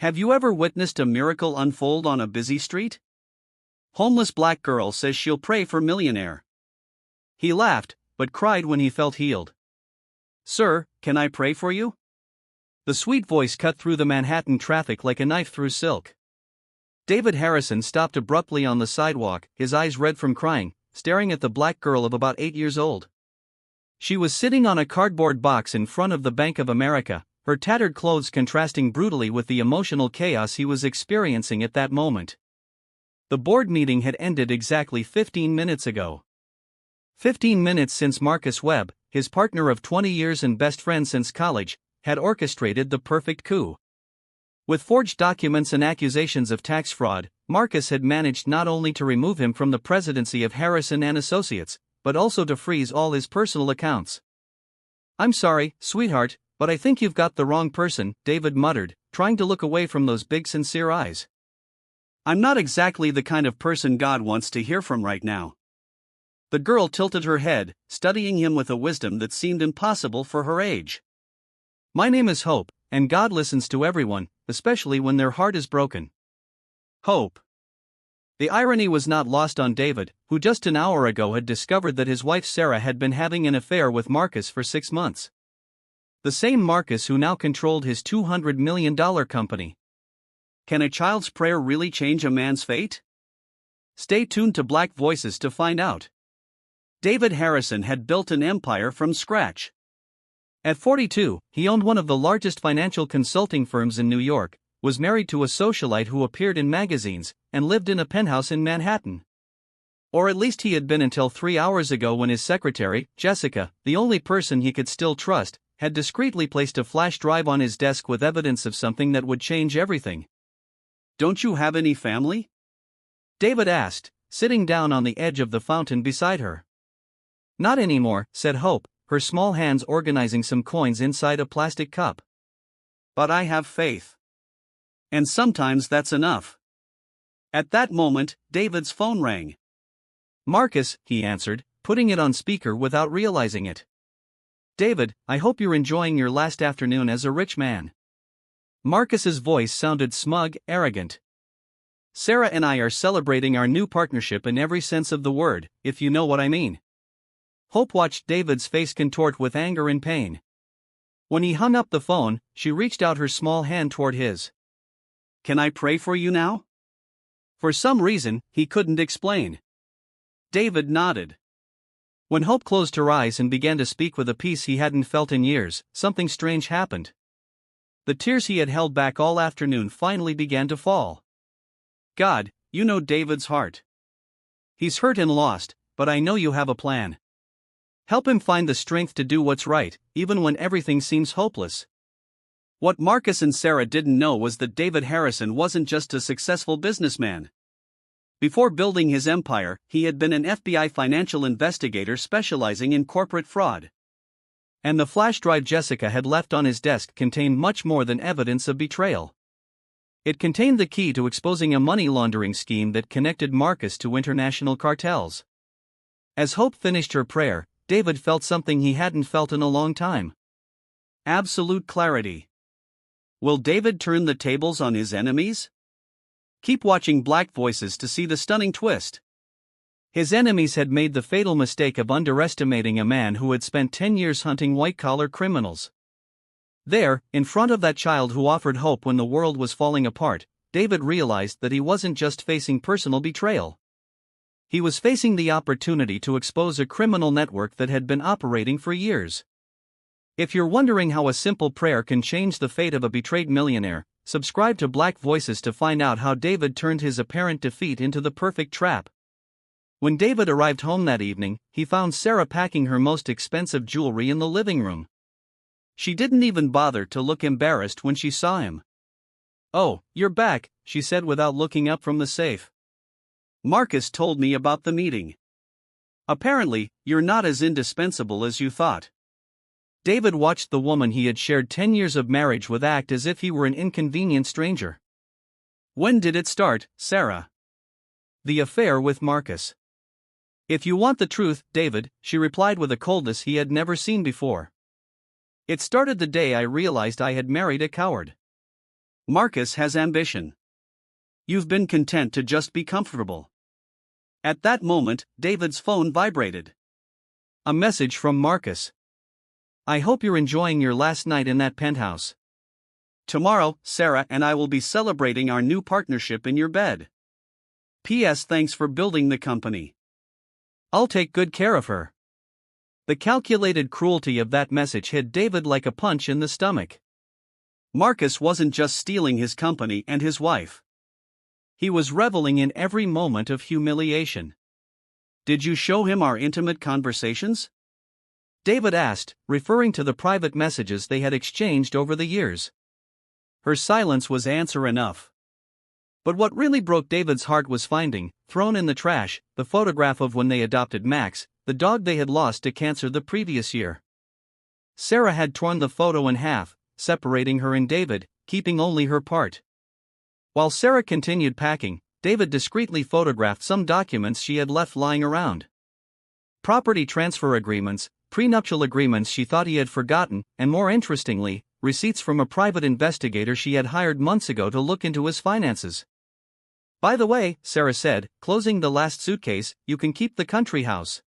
Have you ever witnessed a miracle unfold on a busy street? Homeless black girl says she'll pray for Millionaire. He laughed, but cried when he felt healed. Sir, can I pray for you? The sweet voice cut through the Manhattan traffic like a knife through silk. David Harrison stopped abruptly on the sidewalk, his eyes red from crying, staring at the black girl of about 8 years old. She was sitting on a cardboard box in front of the Bank of America, her tattered clothes contrasting brutally with the emotional chaos he was experiencing at that moment. The board meeting had ended exactly 15 minutes ago. 15 minutes since Marcus Webb, his partner of 20 years and best friend since college, had orchestrated the perfect coup. With forged documents and accusations of tax fraud, Marcus had managed not only to remove him from the presidency of Harrison and Associates, but also to freeze all his personal accounts. "I'm sorry, sweetheart, but I think you've got the wrong person," David muttered, trying to look away from those big sincere eyes. "I'm not exactly the kind of person God wants to hear from right now." The girl tilted her head, studying him with a wisdom that seemed impossible for her age. "My name is Hope, and God listens to everyone, especially when their heart is broken." Hope. The irony was not lost on David, who just an hour ago had discovered that his wife Sarah had been having an affair with Marcus for 6 months. The same Marcus who now controlled his $200 million company. Can a child's prayer really change a man's fate? Stay tuned to Black Voices to find out. David Harrison had built an empire from scratch. At 42, he owned one of the largest financial consulting firms in New York, was married to a socialite who appeared in magazines, and lived in a penthouse in Manhattan. Or at least he had been until 3 hours ago when his secretary, Jessica, the only person he could still trust, had discreetly placed a flash drive on his desk with evidence of something that would change everything. "Don't you have any family?" David asked, sitting down on the edge of the fountain beside her. "Not anymore," said Hope, her small hands organizing some coins inside a plastic cup. "But I have faith. And sometimes that's enough." At that moment, David's phone rang. "Marcus," he answered, putting it on speaker without realizing it. "David, I hope you're enjoying your last afternoon as a rich man." Marcus's voice sounded smug, arrogant. "Sarah and I are celebrating our new partnership in every sense of the word, if you know what I mean." Hope watched David's face contort with anger and pain. When he hung up the phone, she reached out her small hand toward his. "Can I pray for you now?" For some reason, he couldn't explain. David nodded. When Hope closed her eyes and began to speak with a peace he hadn't felt in years, something strange happened. The tears he had held back all afternoon finally began to fall. "God, you know David's heart. He's hurt and lost, but I know you have a plan. Help him find the strength to do what's right, even when everything seems hopeless." What Marcus and Sarah didn't know was that David Harrison wasn't just a successful businessman. Before building his empire, he had been an FBI financial investigator specializing in corporate fraud. And the flash drive Jessica had left on his desk contained much more than evidence of betrayal. It contained the key to exposing a money laundering scheme that connected Marcus to international cartels. As Hope finished her prayer, David felt something he hadn't felt in a long time. Absolute clarity. Will David turn the tables on his enemies? Keep watching Black Voices to see the stunning twist. His enemies had made the fatal mistake of underestimating a man who had spent 10 years hunting white-collar criminals. There, in front of that child who offered hope when the world was falling apart, David realized that he wasn't just facing personal betrayal. He was facing the opportunity to expose a criminal network that had been operating for years. If you're wondering how a simple prayer can change the fate of a betrayed millionaire, subscribe to Black Voices to find out how David turned his apparent defeat into the perfect trap. When David arrived home that evening, he found Sarah packing her most expensive jewelry in the living room. She didn't even bother to look embarrassed when she saw him. "Oh, you're back," she said without looking up from the safe. "Marcus told me about the meeting. Apparently, you're not as indispensable as you thought." David watched the woman he had shared 10 years of marriage with act as if he were an inconvenient stranger. "When did it start, Sarah?" "The affair with Marcus." "If you want the truth, David," she replied with a coldness he had never seen before. "It started the day I realized I had married a coward." Marcus has ambition. You've been content to just be comfortable. At that moment, David's phone vibrated. A message from Marcus. I hope you're enjoying your last night in that penthouse. Tomorrow, Sarah and I will be celebrating our new partnership in your bed. P.S. Thanks for building the company. I'll take good care of her. The calculated cruelty of that message hit David like a punch in the stomach. Marcus wasn't just stealing his company and his wife. He was reveling in every moment of humiliation. Did you show him our intimate conversations? David asked, referring to the private messages they had exchanged over the years. Her silence was answer enough. But what really broke David's heart was finding, thrown in the trash, the photograph of when they adopted Max, the dog they had lost to cancer the previous year. Sarah had torn the photo in half, separating her and David, keeping only her part. While Sarah continued packing, David discreetly photographed some documents she had left lying around. Property transfer agreements, prenuptial agreements she thought he had forgotten, and more interestingly, receipts from a private investigator she had hired months ago to look into his finances. By the way, Sarah said, closing the last suitcase, you can keep the country house.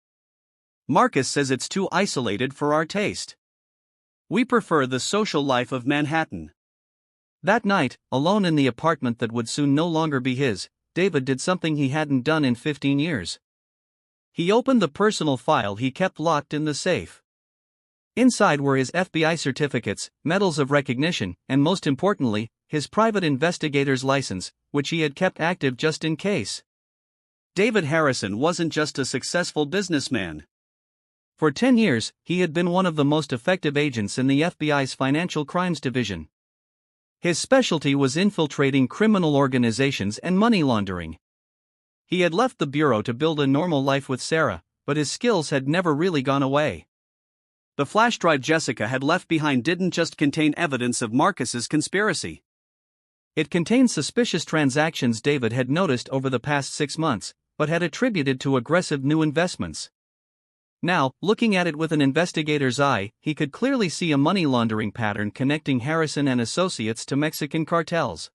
Marcus says it's too isolated for our taste. We prefer the social life of Manhattan. That night, alone in the apartment that would soon no longer be his, David did something he hadn't done in 15 years. He opened the personal file he kept locked in the safe. Inside were his FBI certificates, medals of recognition, and most importantly, his private investigator's license, which he had kept active just in case. David Harrison wasn't just a successful businessman. For 10 years, he had been one of the most effective agents in the FBI's Financial Crimes Division. His specialty was infiltrating criminal organizations and money laundering. He had left the bureau to build a normal life with Sarah, but his skills had never really gone away. The flash drive Jessica had left behind didn't just contain evidence of Marcus's conspiracy. It contained suspicious transactions David had noticed over the past 6 months, but had attributed to aggressive new investments. Now, looking at it with an investigator's eye, he could clearly see a money laundering pattern connecting Harrison and associates to Mexican cartels.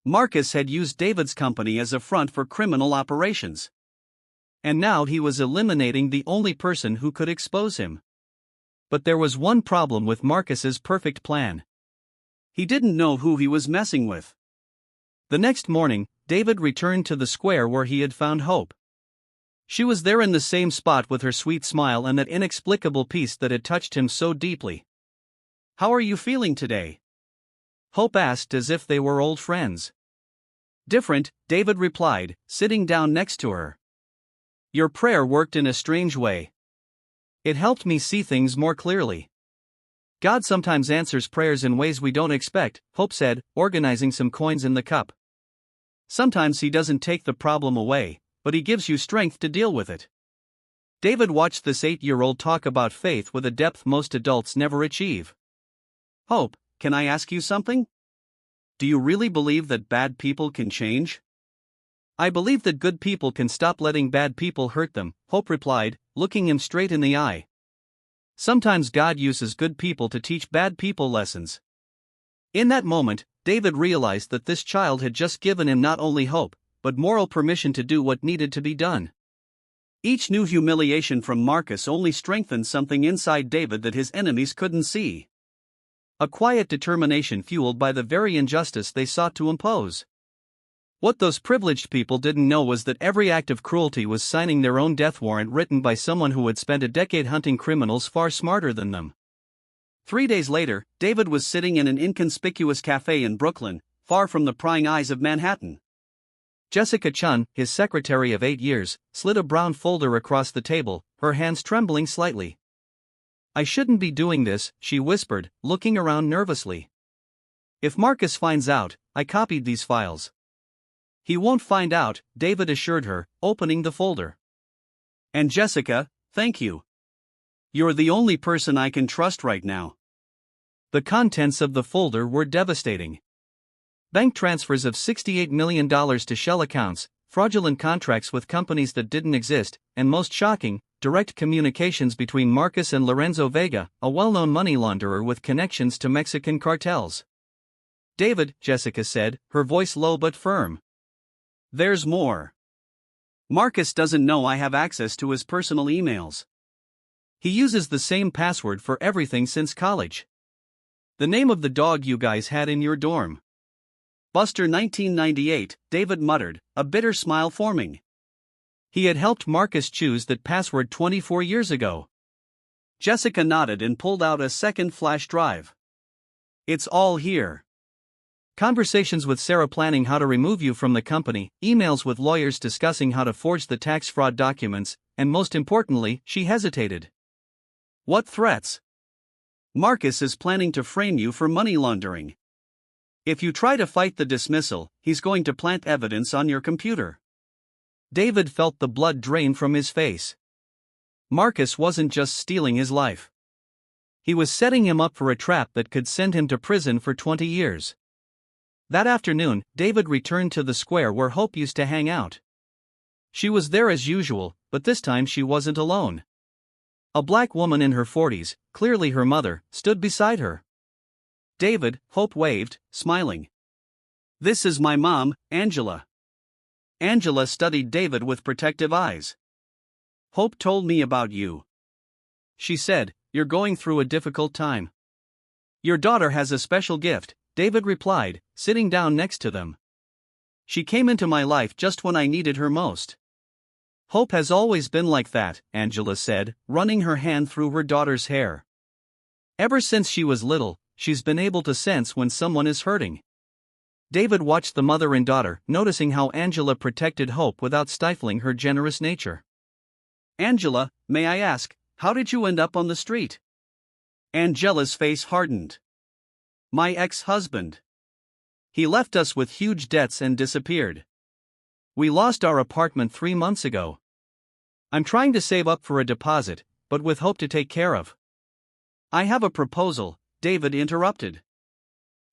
Marcus had used David's company as a front for criminal operations. And now he was eliminating the only person who could expose him. But there was one problem with Marcus's perfect plan. He didn't know who he was messing with. The next morning, David returned to the square where he had found Hope. She was there in the same spot with her sweet smile and that inexplicable peace that had touched him so deeply. "How are you feeling today?" Hope asked as if they were old friends. "Different," David replied, sitting down next to her. "Your prayer worked in a strange way. It helped me see things more clearly." "God sometimes answers prayers in ways we don't expect," Hope said, organizing some coins in the cup. "Sometimes He doesn't take the problem away, but He gives you strength to deal with it." David watched this 8-year-old talk about faith with a depth most adults never achieve. "Hope, can I ask you something? Do you really believe that bad people can change?" "I believe that good people can stop letting bad people hurt them," Hope replied, looking him straight in the eye. "Sometimes God uses good people to teach bad people lessons." In that moment, David realized that this child had just given him not only hope, but moral permission to do what needed to be done. Each new humiliation from Marcus only strengthened something inside David that his enemies couldn't see. A quiet determination fueled by the very injustice they sought to impose. What those privileged people didn't know was that every act of cruelty was signing their own death warrant written by someone who had spent a decade hunting criminals far smarter than them. 3 days later, David was sitting in an inconspicuous cafe in Brooklyn, far from the prying eyes of Manhattan. Jessica Chun, his secretary of 8 years, slid a brown folder across the table, her hands trembling slightly. "I shouldn't be doing this," she whispered, looking around nervously. "If Marcus finds out, I copied these files." "He won't find out," David assured her, opening the folder. "And Jessica, thank you. You're the only person I can trust right now." The contents of the folder were devastating. Bank transfers of $68 million to shell accounts, fraudulent contracts with companies that didn't exist, and most shocking, direct communications between Marcus and Lorenzo Vega, a well-known money launderer with connections to Mexican cartels. David, Jessica said, her voice low but firm. There's more. Marcus doesn't know I have access to his personal emails. He uses the same password for everything since college. The name of the dog you guys had in your dorm. Buster 1998, David muttered, a bitter smile forming. He had helped Marcus choose that password 24 years ago. Jessica nodded and pulled out a second flash drive. It's all here. Conversations with Sarah planning how to remove you from the company, emails with lawyers discussing how to forge the tax fraud documents, and most importantly, she hesitated. What threats? Marcus is planning to frame you for money laundering. If you try to fight the dismissal, he's going to plant evidence on your computer. David felt the blood drain from his face. Marcus wasn't just stealing his life. He was setting him up for a trap that could send him to prison for 20 years. That afternoon, David returned to the square where Hope used to hang out. She was there as usual, but this time she wasn't alone. A black woman in her 40s, clearly her mother, stood beside her. David, Hope waved, smiling. This is my mom, Angela. Angela studied David with protective eyes. Hope told me about you. She said, you're going through a difficult time. Your daughter has a special gift, David replied, sitting down next to them. She came into my life just when I needed her most. Hope has always been like that, Angela said, running her hand through her daughter's hair. Ever since she was little, she's been able to sense when someone is hurting. David watched the mother and daughter, noticing how Angela protected Hope without stifling her generous nature. Angela, may I ask, how did you end up on the street? Angela's face hardened. My ex-husband. He left us with huge debts and disappeared. We lost our apartment 3 months ago. I'm trying to save up for a deposit, but with Hope to take care of. I have a proposal, David interrupted.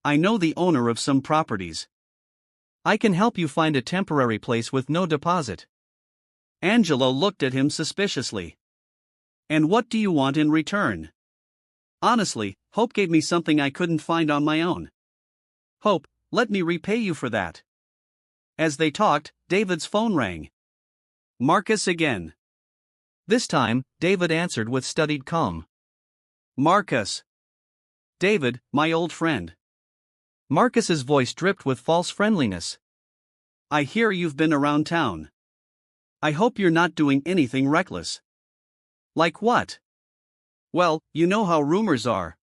I know the owner of some properties. I can help you find a temporary place with no deposit. Angela looked at him suspiciously. And what do you want in return? Honestly, Hope gave me something I couldn't find on my own. Hope, let me repay you for that. As they talked, David's phone rang. Marcus again. This time, David answered with studied calm. Marcus. David, my old friend. Marcus's voice dripped with false friendliness. I hear you've been around town. I hope you're not doing anything reckless. Like what? Well, you know how rumors are.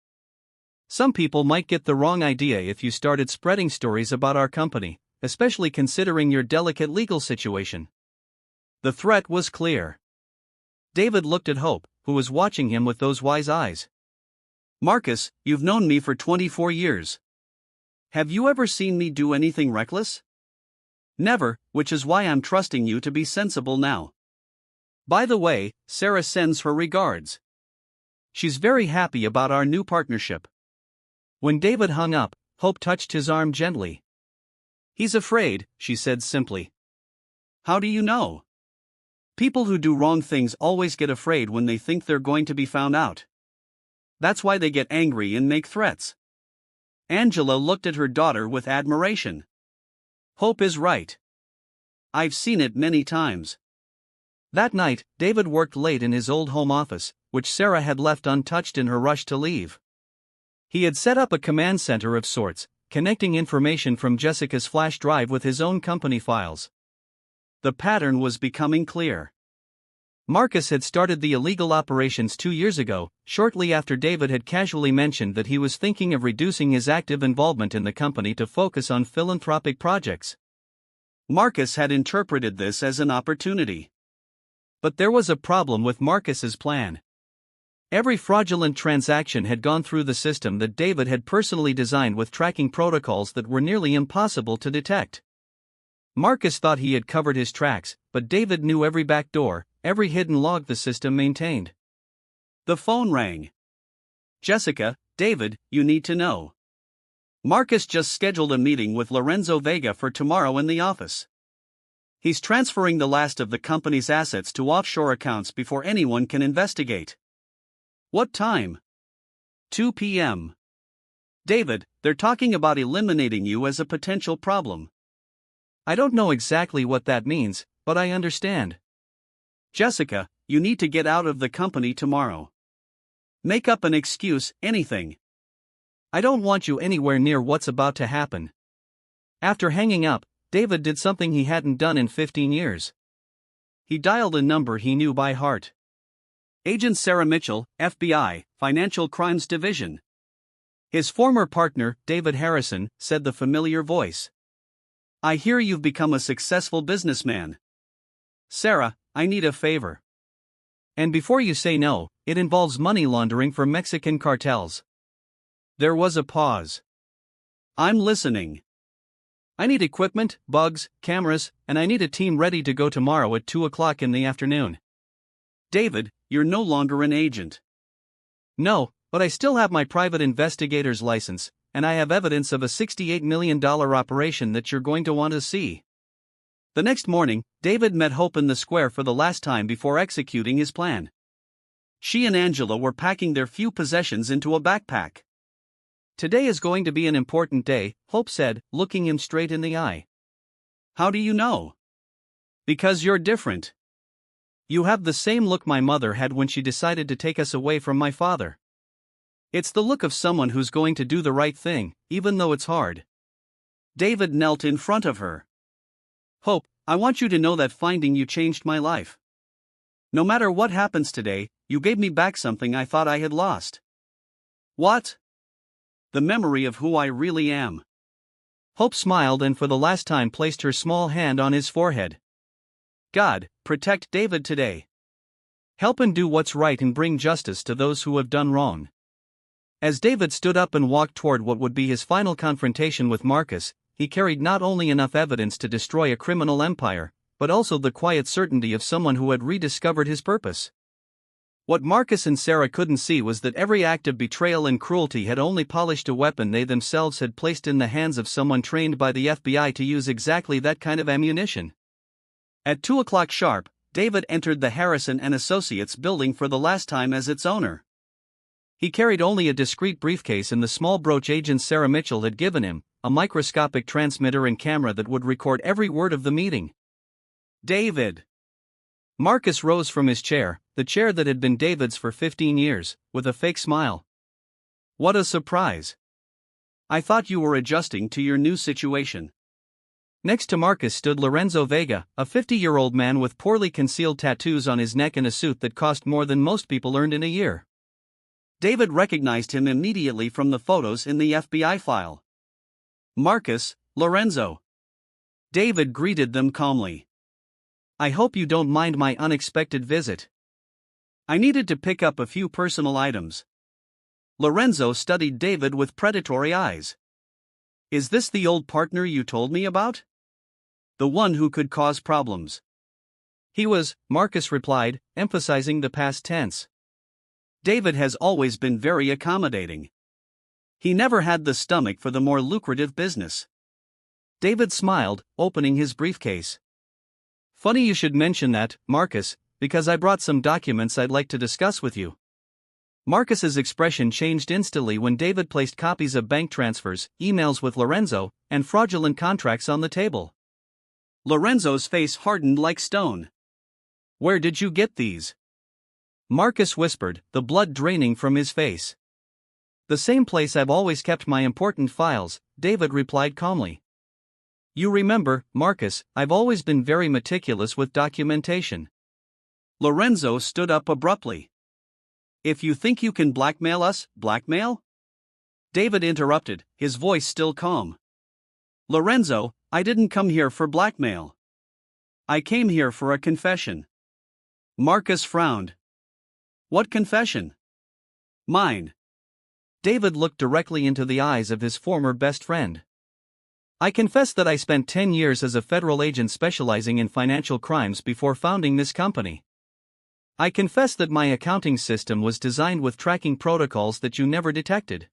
Some people might get the wrong idea if you started spreading stories about our company, especially considering your delicate legal situation. The threat was clear. David looked at Hope, who was watching him with those wise eyes. Marcus, you've known me for 24 years. Have you ever seen me do anything reckless? Never, which is why I'm trusting you to be sensible now. By the way, Sarah sends her regards. She's very happy about our new partnership. When David hung up, Hope touched his arm gently. He's afraid, she said simply. How do you know? People who do wrong things always get afraid when they think they're going to be found out. That's why they get angry and make threats. Angela looked at her daughter with admiration. Hope is right. I've seen it many times. That night, David worked late in his old home office, which Sarah had left untouched in her rush to leave. He had set up a command center of sorts, connecting information from Jessica's flash drive with his own company files. The pattern was becoming clear. Marcus had started the illegal operations 2 years ago, shortly after David had casually mentioned that he was thinking of reducing his active involvement in the company to focus on philanthropic projects. Marcus had interpreted this as an opportunity. But there was a problem with Marcus's plan. Every fraudulent transaction had gone through the system that David had personally designed with tracking protocols that were nearly impossible to detect. Marcus thought he had covered his tracks, but David knew every backdoor, every hidden log the system maintained. The phone rang. Jessica, David, you need to know. Marcus just scheduled a meeting with Lorenzo Vega for tomorrow in the office. He's transferring the last of the company's assets to offshore accounts before anyone can investigate. What time? 2 p.m. David, they're talking about eliminating you as a potential problem. I don't know exactly what that means, but I understand. Jessica, you need to get out of the company tomorrow. Make up an excuse, anything. I don't want you anywhere near what's about to happen. After hanging up, David did something he hadn't done in 15 years. He dialed a number he knew by heart. Agent Sarah Mitchell, FBI, Financial Crimes Division. His former partner, David Harrison, said the familiar voice. I hear you've become a successful businessman. Sarah, I need a favor. And before you say no, it involves money laundering for Mexican cartels. There was a pause. I'm listening. I need equipment, bugs, cameras, and I need a team ready to go tomorrow at 2 o'clock in the afternoon. David, you're no longer an agent. No, but I still have my private investigator's license, and I have evidence of a $68 million operation that you're going to want to see. The next morning, David met Hope in the square for the last time before executing his plan. She and Angela were packing their few possessions into a backpack. Today is going to be an important day, Hope said, looking him straight in the eye. How do you know? Because you're different. You have the same look my mother had when she decided to take us away from my father. It's the look of someone who's going to do the right thing, even though it's hard. David knelt in front of her. Hope, I want you to know that finding you changed my life. No matter what happens today, you gave me back something I thought I had lost. What? The memory of who I really am. Hope smiled and for the last time placed her small hand on his forehead. God, protect David today. Help him do what's right and bring justice to those who have done wrong. As David stood up and walked toward what would be his final confrontation with Marcus, he carried not only enough evidence to destroy a criminal empire, but also the quiet certainty of someone who had rediscovered his purpose. What Marcus and Sarah couldn't see was that every act of betrayal and cruelty had only polished a weapon they themselves had placed in the hands of someone trained by the FBI to use exactly that kind of ammunition. At 2 o'clock sharp, David entered the Harrison and Associates building for the last time as its owner. He carried only a discreet briefcase and the small brooch agent Sarah Mitchell had given him, a microscopic transmitter and camera that would record every word of the meeting. David. Marcus rose from his chair, the chair that had been David's for 15 years, with a fake smile. What a surprise. I thought you were adjusting to your new situation. Next to Marcus stood Lorenzo Vega, a 50-year-old man with poorly concealed tattoos on his neck and a suit that cost more than most people earned in a year. David recognized him immediately from the photos in the FBI file. Marcus, Lorenzo. David greeted them calmly. I hope you don't mind my unexpected visit. I needed to pick up a few personal items. Lorenzo studied David with predatory eyes. Is this the old partner you told me about? The one who could cause problems. He was, Marcus replied, emphasizing the past tense. David has always been very accommodating. He never had the stomach for the more lucrative business. David smiled, opening his briefcase. Funny you should mention that, Marcus, because I brought some documents I'd like to discuss with you. Marcus's expression changed instantly when David placed copies of bank transfers, emails with Lorenzo, and fraudulent contracts on the table. Lorenzo's face hardened like stone. Where did you get these? Marcus whispered, the blood draining from his face. The same place I've always kept my important files, David replied calmly. You remember, Marcus, I've always been very meticulous with documentation. Lorenzo stood up abruptly. If you think you can blackmail us, blackmail? David interrupted, his voice still calm. Lorenzo, I didn't come here for blackmail. I came here for a confession. Marcus frowned. What confession? Mine. David looked directly into the eyes of his former best friend. I confess that I spent 10 years as a federal agent specializing in financial crimes before founding this company. I confess that my accounting system was designed with tracking protocols that you never detected.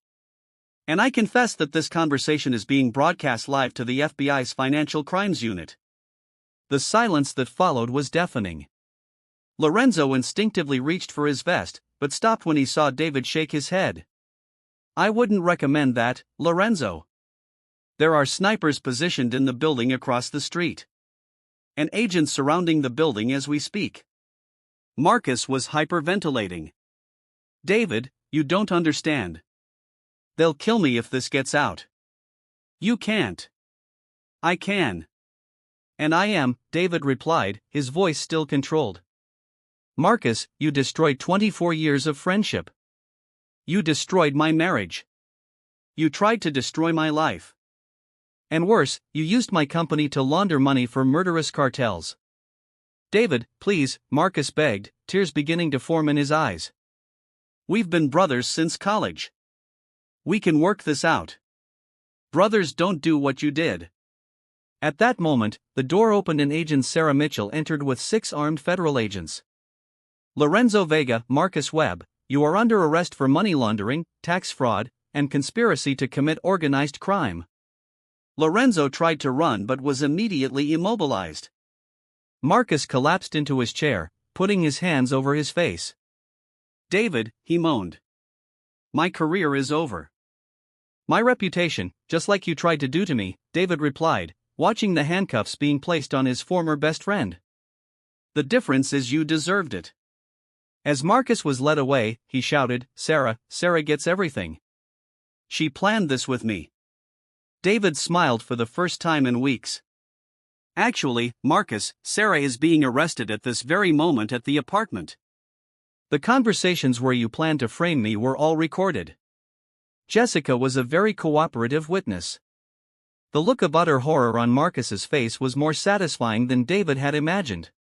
And I confess that this conversation is being broadcast live to the FBI's Financial Crimes Unit. The silence that followed was deafening. Lorenzo instinctively reached for his vest, but stopped when he saw David shake his head. I wouldn't recommend that, Lorenzo. There are snipers positioned in the building across the street. And agents surrounding the building as we speak. Marcus was hyperventilating. David, you don't understand. They'll kill me if this gets out. You can't. I can. And I am, David replied, his voice still controlled. Marcus, you destroyed 24 years of friendship. You destroyed my marriage. You tried to destroy my life. And worse, you used my company to launder money for murderous cartels. David, please, Marcus begged, tears beginning to form in his eyes. We've been brothers since college. We can work this out. Brothers don't do what you did. At that moment, the door opened and Agent Sarah Mitchell entered with 6 armed federal agents. Lorenzo Vega, Marcus Webb, you are under arrest for money laundering, tax fraud, and conspiracy to commit organized crime. Lorenzo tried to run but was immediately immobilized. Marcus collapsed into his chair, putting his hands over his face. David, he moaned. My career is over. My reputation, just like you tried to do to me, David replied, watching the handcuffs being placed on his former best friend. The difference is you deserved it. As Marcus was led away, he shouted, Sarah gets everything. She planned this with me. David smiled for the first time in weeks. Actually, Marcus, Sarah is being arrested at this very moment at the apartment. The conversations where you planned to frame me were all recorded. Jessica was a very cooperative witness. The look of utter horror on Marcus's face was more satisfying than David had imagined.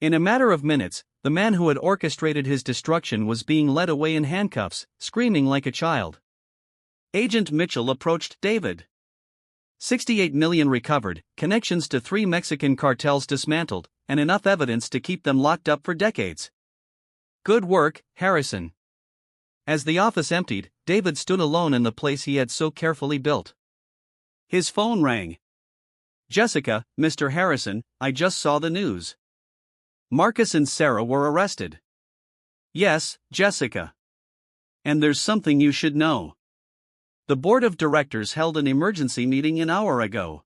In a matter of minutes, the man who had orchestrated his destruction was being led away in handcuffs, screaming like a child. Agent Mitchell approached David. 68 million recovered, connections to 3 Mexican cartels dismantled, and enough evidence to keep them locked up for decades. Good work, Harrison. As the office emptied, David stood alone in the place he had so carefully built. His phone rang. Jessica, Mr. Harrison, I just saw the news. Marcus and Sarah were arrested. Yes, Jessica. And there's something you should know. The board of directors held an emergency meeting an hour ago.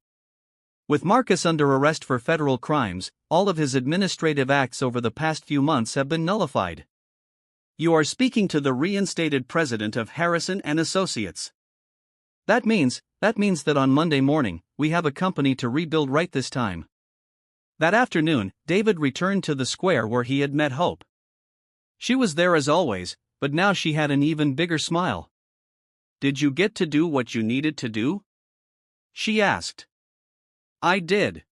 With Marcus under arrest for federal crimes, all of his administrative acts over the past few months have been nullified. You are speaking to the reinstated president of Harrison and Associates. That means that on Monday morning, we have a company to rebuild right this time. That afternoon, David returned to the square where he had met Hope. She was there as always, but now she had an even bigger smile. Did you get to do what you needed to do? She asked. I did.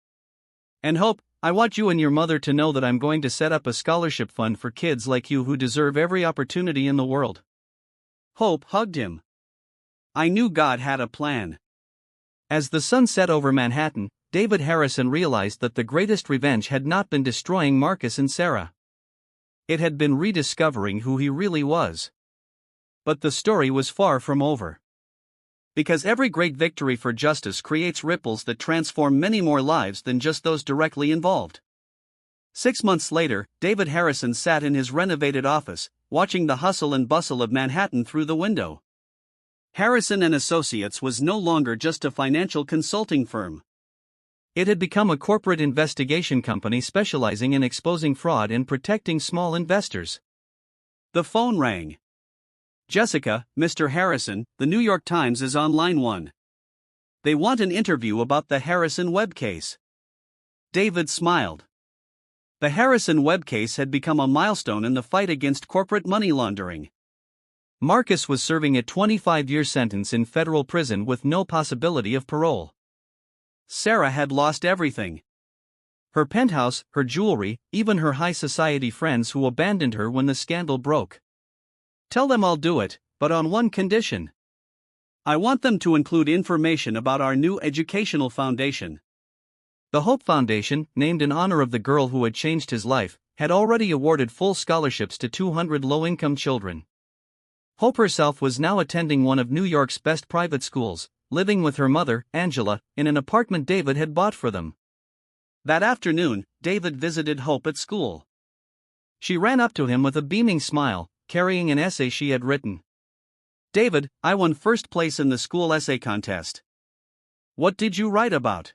And Hope, I want you and your mother to know that I'm going to set up a scholarship fund for kids like you who deserve every opportunity in the world. Hope hugged him. I knew God had a plan. As the sun set over Manhattan, David Harrison realized that the greatest revenge had not been destroying Marcus and Sarah. It had been rediscovering who he really was. But the story was far from over. Because every great victory for justice creates ripples that transform many more lives than just those directly involved. 6 months later, David Harrison sat in his renovated office, watching the hustle and bustle of Manhattan through the window. Harrison and Associates was no longer just a financial consulting firm. It had become a corporate investigation company specializing in exposing fraud and protecting small investors. The phone rang. Jessica, Mr. Harrison, the New York Times is on line 1. They want an interview about the Harrison Webb case. David smiled. The Harrison Webb case had become a milestone in the fight against corporate money laundering. Marcus was serving a 25-year sentence in federal prison with no possibility of parole. Sarah had lost everything. Her penthouse, her jewelry, even her high society friends who abandoned her when the scandal broke. Tell them I'll do it, but on one condition. I want them to include information about our new educational foundation. The Hope Foundation, named in honor of the girl who had changed his life, had already awarded full scholarships to 200 low-income children. Hope herself was now attending one of New York's best private schools, living with her mother, Angela, in an apartment David had bought for them. That afternoon, David visited Hope at school. She ran up to him with a beaming smile, carrying an essay she had written. David, I won first place in the school essay contest. What did you write about?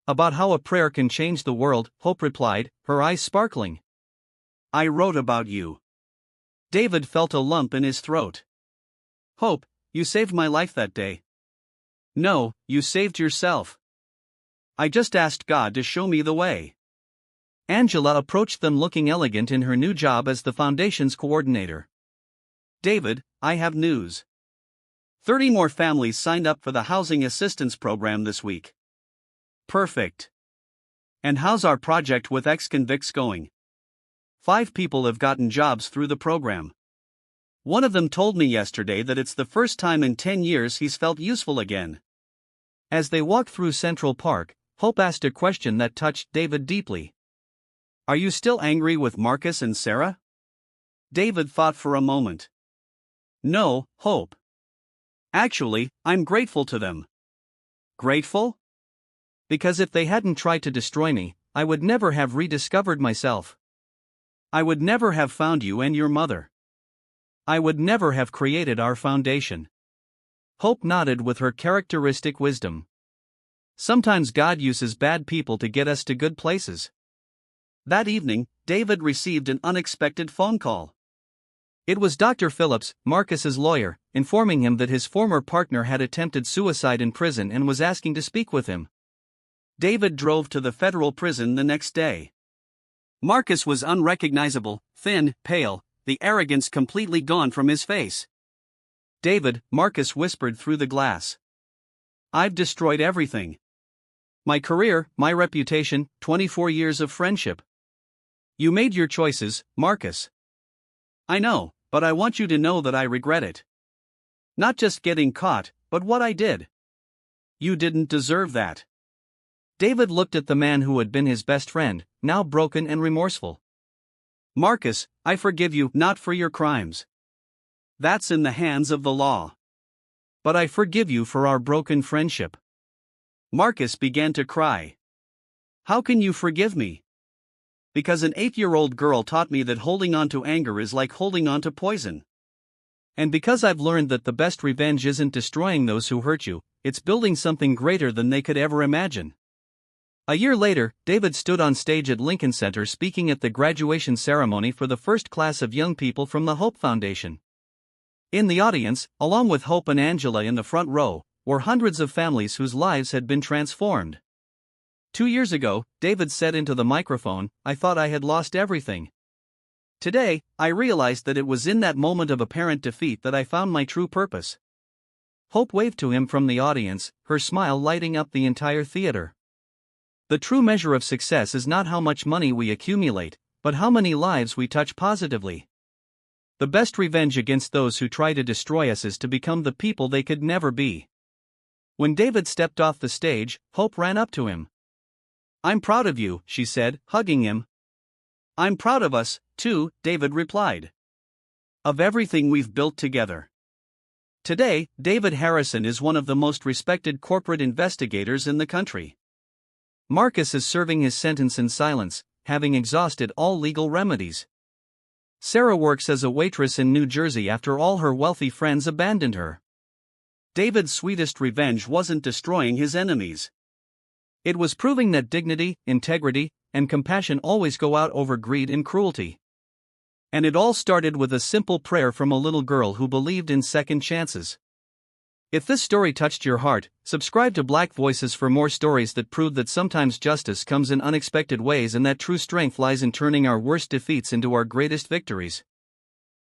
About how a prayer can change the world, Hope replied, her eyes sparkling. I wrote about you. David felt a lump in his throat. Hope, you saved my life that day. No, you saved yourself. I just asked God to show me the way. Angela approached them looking elegant in her new job as the foundation's coordinator. David, I have news. 30 more families signed up for the housing assistance program this week. Perfect. And how's our project with ex-convicts going? 5 people have gotten jobs through the program. One of them told me yesterday that it's the first time in 10 years he's felt useful again. As they walked through Central Park, Hope asked a question that touched David deeply. Are you still angry with Marcus and Sarah? David thought for a moment. No, Hope. Actually, I'm grateful to them. Grateful? Because if they hadn't tried to destroy me, I would never have rediscovered myself. I would never have found you and your mother. I would never have created our foundation. Hope nodded with her characteristic wisdom. Sometimes God uses bad people to get us to good places. That evening, David received an unexpected phone call. It was Dr. Phillips, Marcus's lawyer, informing him that his former partner had attempted suicide in prison and was asking to speak with him. David drove to the federal prison the next day. Marcus was unrecognizable, thin, pale, the arrogance completely gone from his face. David, Marcus whispered through the glass. I've destroyed everything. My career, my reputation, 24 years of friendship. You made your choices, Marcus. I know, but I want you to know that I regret it. Not just getting caught, but what I did. You didn't deserve that. David looked at the man who had been his best friend, now broken and remorseful. Marcus, I forgive you not for your crimes. That's in the hands of the law. But I forgive you for our broken friendship. Marcus began to cry. How can you forgive me? Because an 8-year-old girl taught me that holding on to anger is like holding on to poison. And because I've learned that the best revenge isn't destroying those who hurt you, it's building something greater than they could ever imagine. A year later, David stood on stage at Lincoln Center speaking at the graduation ceremony for the first class of young people from the Hope Foundation. In the audience, along with Hope and Angela in the front row, were hundreds of families whose lives had been transformed. 2 years ago, David said into the microphone, I thought I had lost everything. Today, I realized that it was in that moment of apparent defeat that I found my true purpose. Hope waved to him from the audience, her smile lighting up the entire theater. The true measure of success is not how much money we accumulate, but how many lives we touch positively. The best revenge against those who try to destroy us is to become the people they could never be. When David stepped off the stage, Hope ran up to him. I'm proud of you, she said, hugging him. I'm proud of us, too, David replied. Of everything we've built together. Today, David Harrison is one of the most respected corporate investigators in the country. Marcus is serving his sentence in silence, having exhausted all legal remedies. Sarah works as a waitress in New Jersey after all her wealthy friends abandoned her. David's sweetest revenge wasn't destroying his enemies. It was proving that dignity, integrity, and compassion always go out over greed and cruelty. And it all started with a simple prayer from a little girl who believed in second chances. If this story touched your heart, subscribe to Black Voices for more stories that prove that sometimes justice comes in unexpected ways and that true strength lies in turning our worst defeats into our greatest victories.